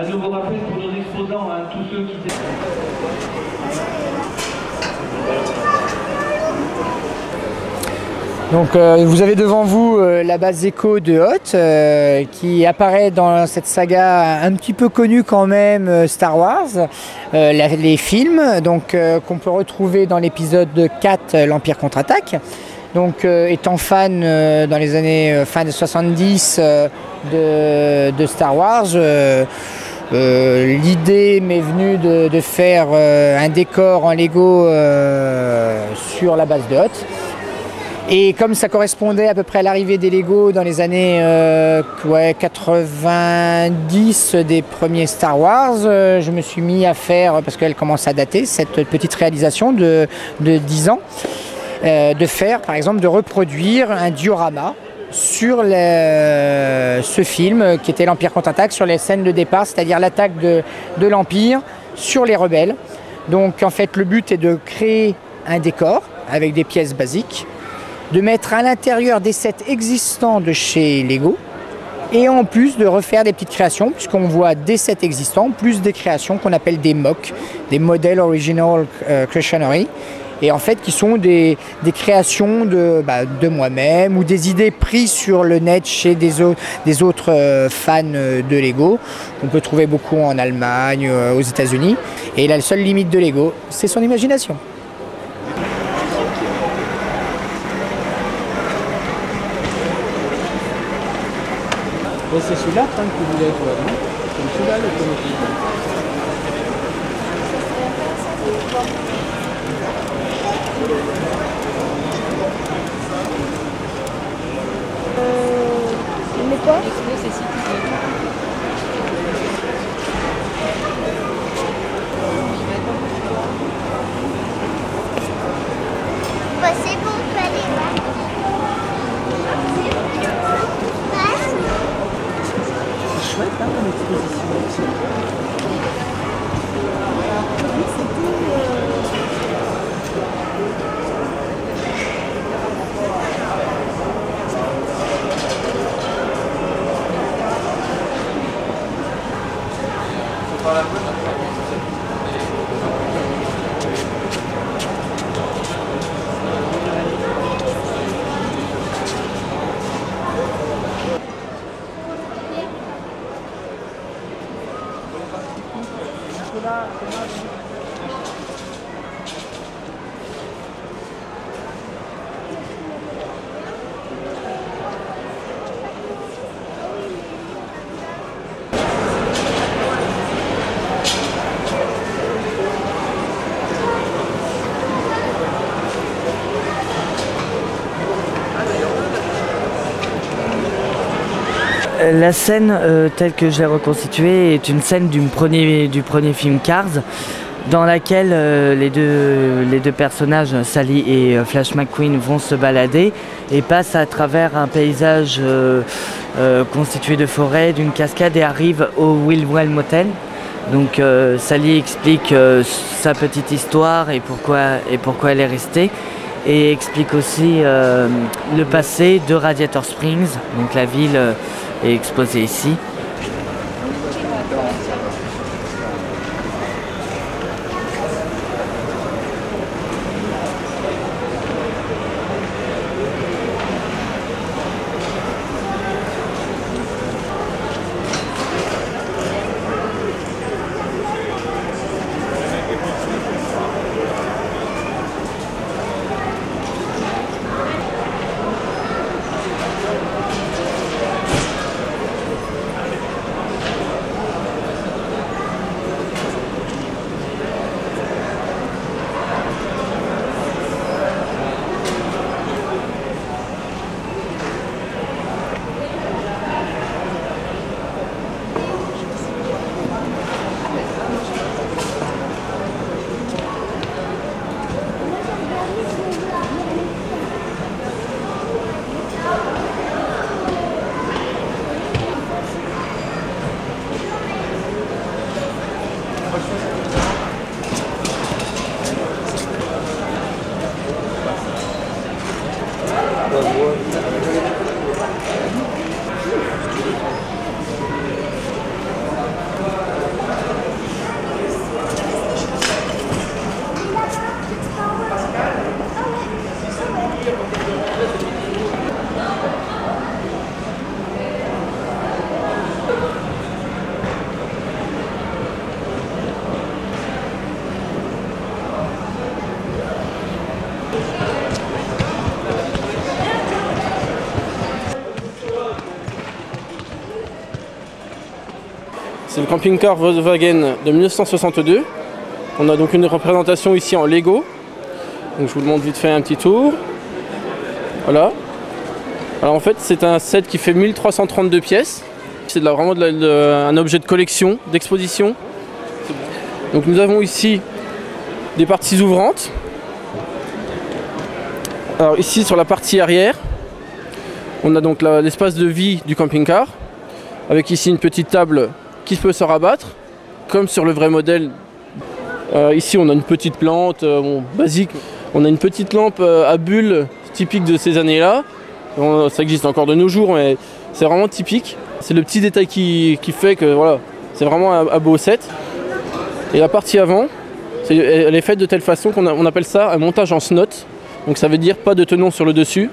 Un nouveau rappel pour nos exposants, hein, tous ceux qui... Donc vous avez devant vous la base Echo de Hoth qui apparaît dans cette saga un petit peu connue quand même, Star Wars, les films donc qu'on peut retrouver dans l'épisode 4, l'Empire contre-attaque. Donc étant fan dans les années fin des 70 de Star Wars, l'idée m'est venue de faire un décor en Lego sur la base de Hoth. Et comme ça correspondait à peu près à l'arrivée des Lego dans les années 90 des premiers Star Wars, je me suis mis à faire, parce qu'elle commence à dater, cette petite réalisation de 10 ans, de faire par exemple, de reproduire un diorama sur ce film qui était l'Empire contre-attaque, sur les scènes de départ, c'est-à-dire l'attaque de l'Empire sur les rebelles. Donc en fait le but est de créer un décor avec des pièces basiques, de mettre à l'intérieur des sets existants de chez Lego et en plus de refaire des petites créations puisqu'on voit des sets existants plus des créations qu'on appelle des MOC, des Model Original Creationary, et en fait qui sont des créations de moi-même ou des idées prises sur le net chez des autres fans de Lego. On peut trouver beaucoup en Allemagne, aux États-Unis, et la seule limite de Lego, c'est son imagination. Et c'est celui-là que vous voulez, toi, non? Comme celui-là, le locomotive. Mais quoi? Bah, c'est bon, on peut aller là. C'est chouette, hein, comme exposition. La scène telle que je l'ai reconstituée est une scène du premier film Cars, dans laquelle les deux personnages, Sally et Flash McQueen, vont se balader et passent à travers un paysage constitué de forêt, d'une cascade, et arrivent au Willwell Motel. Donc Sally explique sa petite histoire et pourquoi elle est restée, et explique aussi le passé de Radiator Springs, donc la ville est exposée ici. C'est le camping-car Volkswagen de 1962. On a donc une représentation ici en Lego. Donc je vous demande vite fait un petit tour. Voilà. Alors en fait c'est un set qui fait 1332 pièces. C'est vraiment un objet de collection, d'exposition. Donc nous avons ici des parties ouvrantes. Alors ici sur la partie arrière, on a donc l'espace de vie du camping-car, avec ici une petite table qui peut se rabattre, comme sur le vrai modèle. Ici on a une petite plante basique, on a une petite lampe à bulles typique de ces années-là. Ça existe encore de nos jours, mais c'est vraiment typique. C'est le petit détail qui fait que voilà, c'est vraiment un beau set. Et la partie avant, elle est faite de telle façon qu'on appelle ça un montage en snot. Donc ça veut dire pas de tenon sur le dessus.